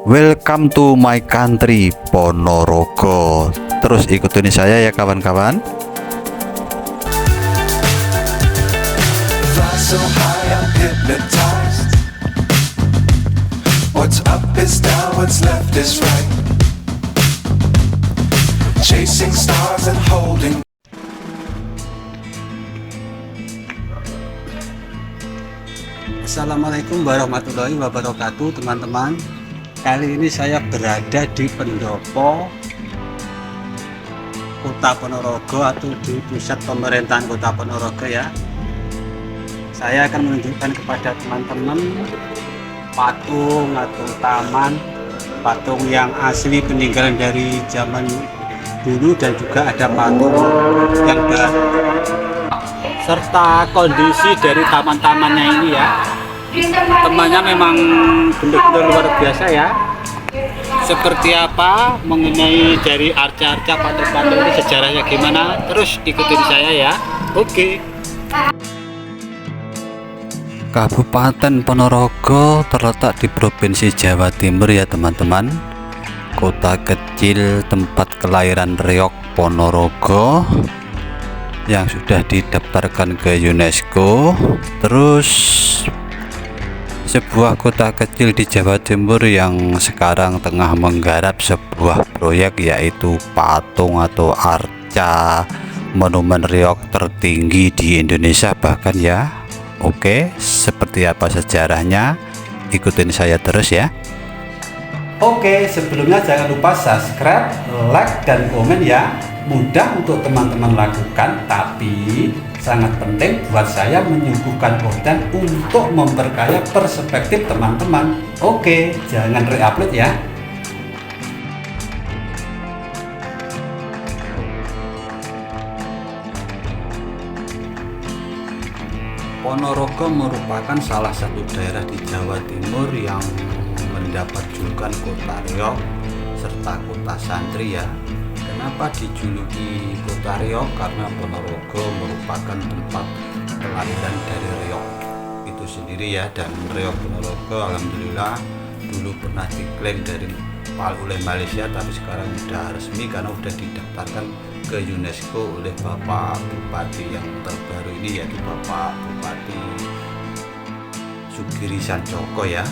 Welcome to my country, Ponorogo. Terus ikutin saya ya kawan-kawan. Fly so high, I'm hypnotized. What's up is down, what's left is right. Chasing stars and holding. Assalamualaikum warahmatullahi wabarakatuh, teman-teman. Kali ini saya berada di pendopo Kota Ponorogo atau di pusat pemerintahan Kota Ponorogo ya. Saya akan menunjukkan kepada teman-teman patung atau taman patung yang asli peninggalan dari zaman dulu, dan juga ada patung yang baru serta kondisi dari taman-tamannya ini ya. Temannya memang benar-benar luar biasa ya. Seperti apa mengenai dari arca-arca patung-patung ini, sejarahnya gimana, terus ikutin saya ya. Oke. Kabupaten Ponorogo terletak di Provinsi Jawa Timur ya teman-teman. Kota kecil tempat kelahiran Reog Ponorogo yang sudah didaftarkan ke UNESCO. Terus sebuah kota kecil di Jawa Timur yang sekarang tengah menggarap sebuah proyek, yaitu patung atau arca monumen Reog tertinggi di Indonesia bahkan ya. Oke, seperti apa sejarahnya? Ikutin saya terus ya. Oke, sebelumnya jangan lupa subscribe, like, dan komen ya. Mudah untuk teman-teman lakukan, tapi sangat penting buat saya menyuguhkan konten untuk memperkaya perspektif teman-teman. Oke, jangan re-upload ya. Ponorogo merupakan salah satu daerah di Jawa Timur yang mendapat julukan Kota Reog serta Kota Santri ya. Kenapa dijuluki Kota Reog? Karena Ponorogo merupakan tempat kelahiran dari Reog itu sendiri ya. Dan Reog Ponorogo alhamdulillah dulu pernah diklaim oleh Malaysia, tapi sekarang sudah resmi karena sudah didaftarkan ke UNESCO oleh Bapak Bupati yang terbaru ini, yaitu Bapak Bupati Sugiri Sancoko ya.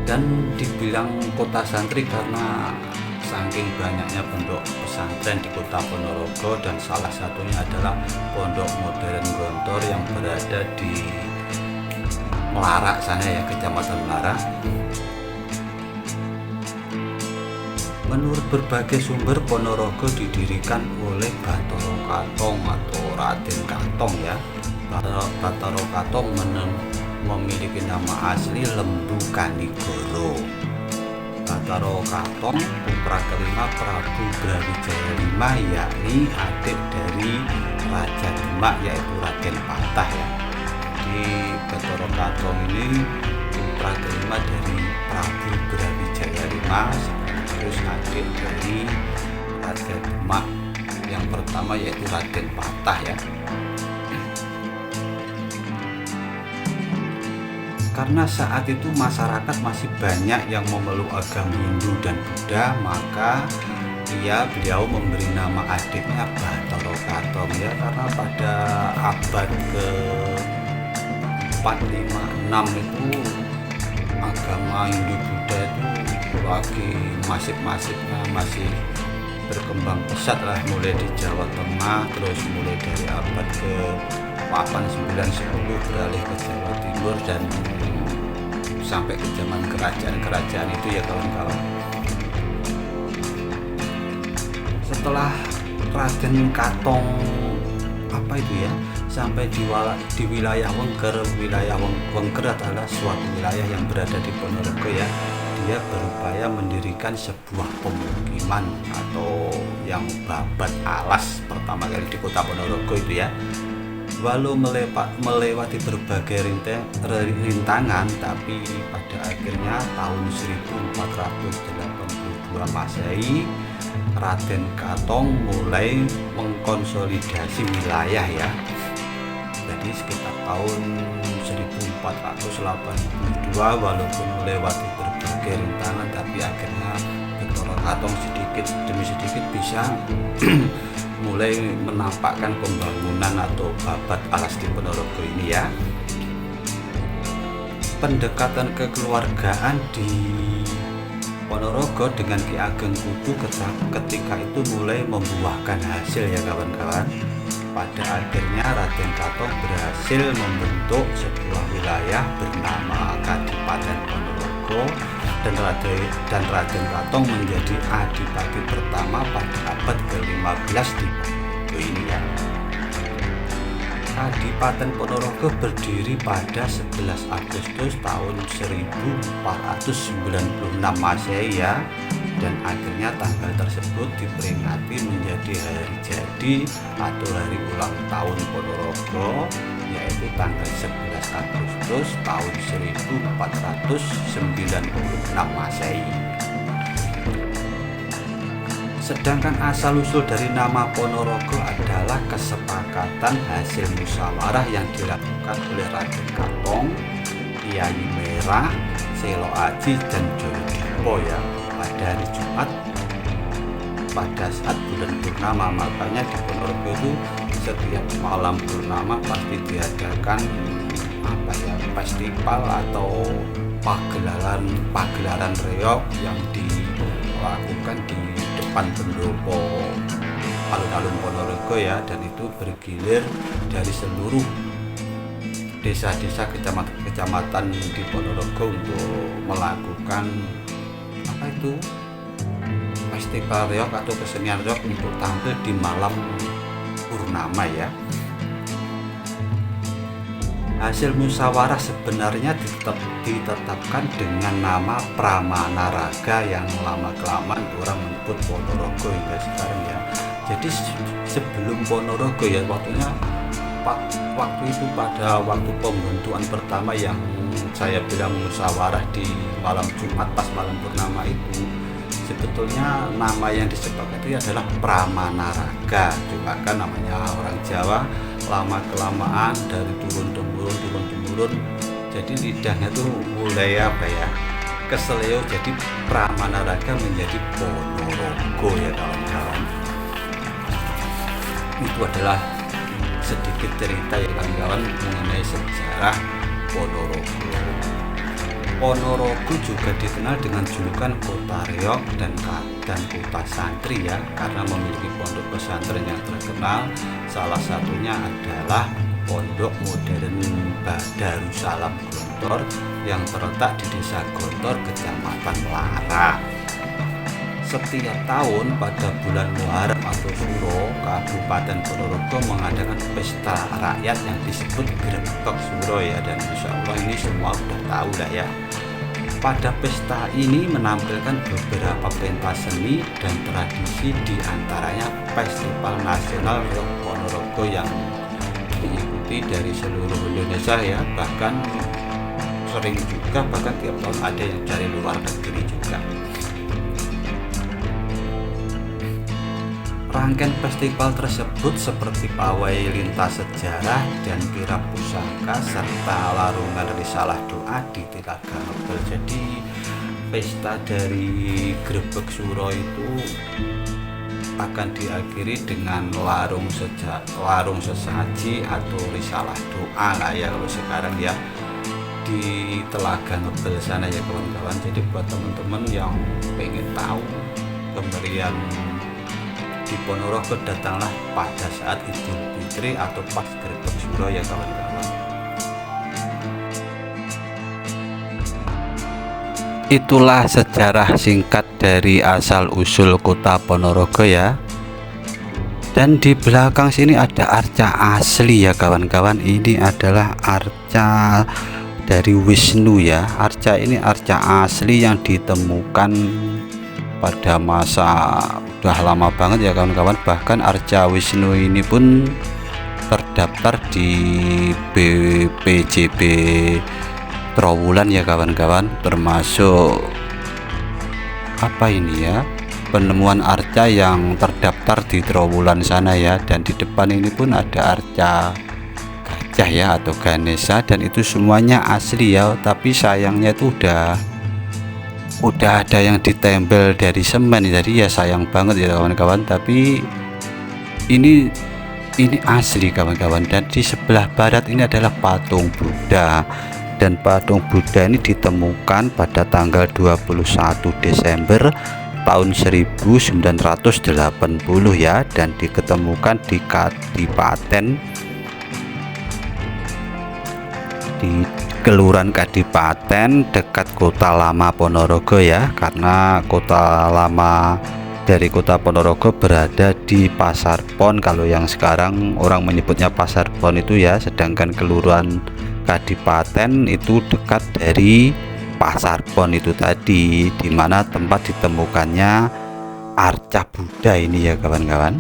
Dan dibilang kota santri karena saking banyaknya pondok pesantren di Kota Ponorogo, dan salah satunya adalah Pondok Modern Gontor yang berada di Melarak sana ya, Kecamatan Melarak. Menurut berbagai sumber, Ponorogo didirikan oleh Bathara Katong atau Raden Katong ya. Bathara Katong memiliki nama asli Lembu Kanigoro. Bathara Katong putra kelima Prabu Brawijaya V, yakni adik dari Raja Demak yaitu Raden Patah ya. Di Bathara Katong ini putra kelima dari Prabu Brawijaya V, terus adik dari Raja Demak yang pertama yaitu Raden Patah ya. Karena saat itu masyarakat masih banyak yang memeluk agama Hindu dan Buddha, maka beliau memberi nama adiknya Bathara Katong ya. Karena pada abad ke 456 itu agama Hindu Buddha itu lagi masif-masifnya, masih berkembang pesat lah, mulai di Jawa Tengah, terus mulai dari abad ke 8, 9, 10 beralih ke Jawa Timur dan sampai ke zaman kerajaan-kerajaan itu ya kawan-kawan. Setelah Raden Katong sampai di wilayah Wengker. Wilayah Wengker adalah suatu wilayah yang berada di Ponorogo ya. Dia berupaya mendirikan sebuah pemukiman atau yang babat alas pertama kali di Kota Ponorogo itu ya. Walau melewati berbagai rintangan, tapi pada akhirnya tahun 1482 Masehi Raden Katong mulai mengkonsolidasi wilayah ya. Jadi sekitar tahun 1482 walaupun melewati berbagai berbagai rintangan, tapi akhirnya Bathara Katong sedikit demi sedikit bisa mulai menampakkan pembangunan atau babat alas di Ponorogo ini ya. Pendekatan kekeluargaan di Ponorogo dengan Ki Ageng Kudu ketika itu mulai membuahkan hasil ya kawan-kawan. Pada akhirnya Raden Katong berhasil membentuk sebuah wilayah bernama Kadipaten Ponorogo, dan Raden Katong menjadi adipati pertama pada abad ke-15 di Ponorogo ini ya. Kadipaten Ponorogo berdiri pada 11 Agustus tahun 1496 Masehi ya, dan akhirnya tanggal tersebut diperingati menjadi hari jadi atau hari ulang tahun Ponorogo, yaitu tanggal 11 Agustus tahun 1496 Masehi. Sedangkan asal-usul dari nama Ponorogo adalah kesepakatan hasil musyawarah yang dilakukan oleh Raden Katong, Kyai Merah, Selo Aji, dan Joyodipo ya pada hari Jumat pada saat bulan purnama. Makanya di Ponorogo itu setiap malam purnama pasti diadakan festival atau pagelaran reog yang dilakukan di depan pendopo alun-alun Ponorogo ya, dan itu bergilir dari seluruh desa-desa kecamatan di Ponorogo untuk melakukan festival reog atau kesenian reog untuk tampil di malam purnama ya. Hasil musyawarah sebenarnya ditetapkan dengan nama Pramanaraga yang lama-kelamaan orang menyebut Ponorogo hingga sekarang ya. Jadi sebelum Ponorogo ya, waktu itu pada waktu pembentukan pertama yang saya bilang musyawarah di malam Jumat pas malam purnama itu, sebetulnya nama yang disepakati adalah Pramanaraga. Cuma kan namanya orang Jawa lama-kelamaan dari turun-temurun jadi lidahnya tuh mulai keseleo, jadi Pramanaraga menjadi Ponorogo ya kawan-kawan. Itu adalah sedikit cerita ya kawan-kawan mengenai sejarah Ponorogo. Ponorogo juga dikenal dengan julukan kota reog dan kota santri ya, karena memiliki pondok pesantren yang terkenal. Salah satunya adalah Pondok Modern Darussalam Gontor yang terletak di Desa Gontor, Kecamatan Lara. Setiap tahun pada bulan Muharram atau Suro, Kabupaten Ponorogo mengadakan pesta rakyat yang disebut Grebeg Suro ya, dan insya Allah ini semua sudah tahu lah ya. Pada pesta ini menampilkan beberapa pentas seni dan tradisi, diantaranya Festival Nasional Reog Ponorogo yang diikuti dari seluruh Indonesia ya, bahkan tiap tahun ada yang dari luar negeri juga. Rangkaian festival tersebut seperti pawai lintas sejarah dan kirab pusaka serta larungan risalah doa di Telaga Ngebel. Jadi pesta dari Grebeg Suro itu akan diakhiri dengan larung sesaji atau risalah doa lah ya kalau sekarang ya, di Telaga Ngebel sana ya kawan-kawan. Jadi buat teman-teman yang pengen tahu kemerian di Ponorogo, datanglah pada saat Idul Fitri atau pas Grebeg Suro ya kawan-kawan. Itulah sejarah singkat dari asal-usul kota Ponorogo ya. Dan di belakang sini ada arca asli ya kawan-kawan. Ini adalah arca dari Wisnu ya. Arca ini arca asli yang ditemukan pada masa udah lama banget ya kawan-kawan. Bahkan arca Wisnu ini pun terdaftar di BPJB Trowulan ya kawan-kawan, termasuk penemuan arca yang terdaftar di Trowulan sana ya. Dan di depan ini pun ada arca gajah ya atau Ganesha, dan itu semuanya asli ya, tapi sayangnya itu udah udah ada yang ditempel dari semen, jadi ya sayang banget ya kawan-kawan. Tapi ini asli kawan-kawan. Dan di sebelah barat ini adalah patung Buddha, dan patung Buddha ini ditemukan pada tanggal 21 Desember tahun 1980 ya, dan diketemukan di Kadipaten, di Kelurahan Kadipaten dekat Kota Lama Ponorogo ya, karena Kota Lama dari Kota Ponorogo berada di Pasar Pon, kalau yang sekarang orang menyebutnya Pasar Pon itu ya, sedangkan Kelurahan Kadipaten itu dekat dari Pasar Pon itu tadi, dimana tempat ditemukannya arca Buddha ini ya kawan-kawan.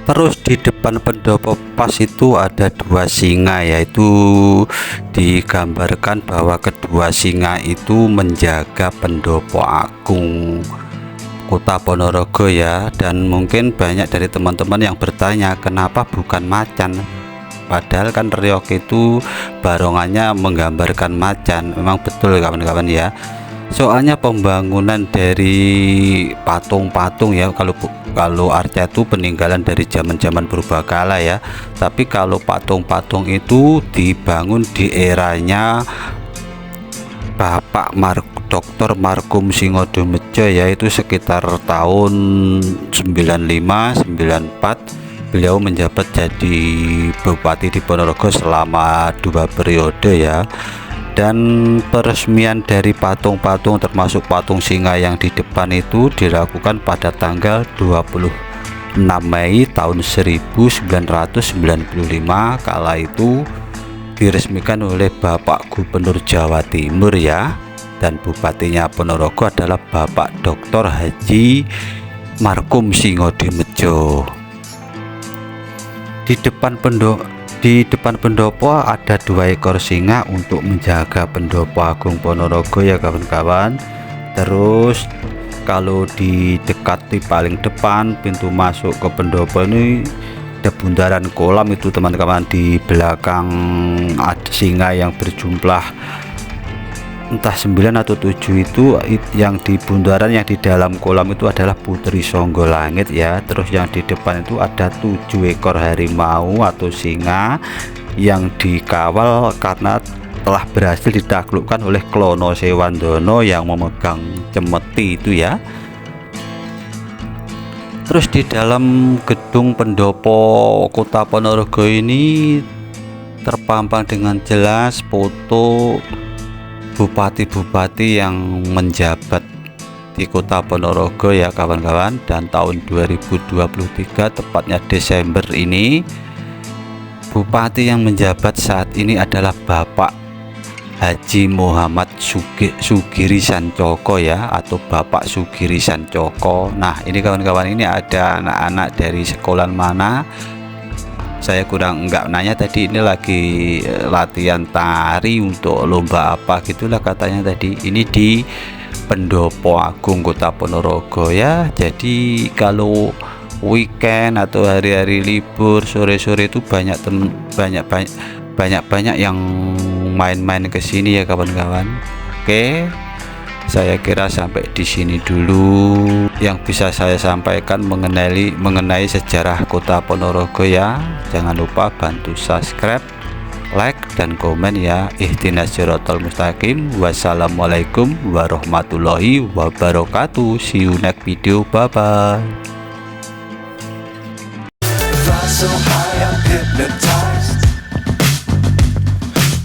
Terus di depan pendopo pas itu ada dua singa, yaitu digambarkan bahwa kedua singa itu menjaga pendopo agung Kota Ponorogo ya. Dan mungkin banyak dari teman-teman yang bertanya kenapa bukan macan, padahal kan reog itu barongannya menggambarkan macan. Memang betul kawan-kawan ya, soalnya pembangunan dari patung-patung ya, kalau arca itu peninggalan dari zaman-zaman purbakala ya, tapi kalau patung-patung itu dibangun di eranya Bapak Dr. Markum Singodomejo ya, itu sekitar tahun 95-94. beliau menjabat jadi bupati di Ponorogo selama 2 periode ya. Dan peresmian dari patung-patung termasuk patung singa yang di depan itu dilakukan pada tanggal 26 Mei tahun 1995. Kala itu diresmikan oleh Bapak Gubernur Jawa Timur ya, dan bupatinya Ponorogo adalah Bapak Dr. Haji Markum Singodomejo. Di depan pendopo ada 2 ekor singa untuk menjaga pendopo agung Ponorogo ya kawan-kawan. Terus kalau di paling depan pintu masuk ke pendopo ini ada bundaran kolam itu teman-teman. Di belakang ada singa yang berjumlah entah 9 atau 7 itu, yang di bundaran yang di dalam kolam itu adalah Putri Songgolangit ya. Terus yang di depan itu ada 7 ekor harimau atau singa yang dikawal karena telah berhasil ditaklukkan oleh Klono Sewandono yang memegang cemeti itu ya. Terus di dalam gedung pendopo Kota Ponorogo ini terpampang dengan jelas foto bupati-bupati yang menjabat di Kota Ponorogo ya kawan-kawan. Dan tahun 2023 tepatnya Desember ini, bupati yang menjabat saat ini adalah Bapak Haji Muhammad Sugiri Sancoko ya, atau Bapak Sugiri Sancoko. Nah ini kawan-kawan, ini ada anak-anak dari sekolah mana, saya kurang enggak nanya tadi, ini lagi latihan tari untuk lomba apa gitulah katanya tadi. Ini di Pendopo Agung Kota Ponorogo ya. Jadi kalau weekend atau hari-hari libur sore-sore itu banyak yang main-main ke sini ya kawan-kawan. Oke, saya kira sampai di sini dulu yang bisa saya sampaikan mengenai sejarah Kota Ponorogo ya. Jangan lupa bantu subscribe, like, dan komen ya. Ihdinas siratal mustaqim. Wassalamualaikum warahmatullahi wabarakatuh. See you next video. Bye bye. Fly so high, I'm hypnotized.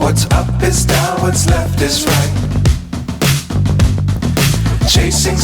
What's up is down, what's left is right. Chasing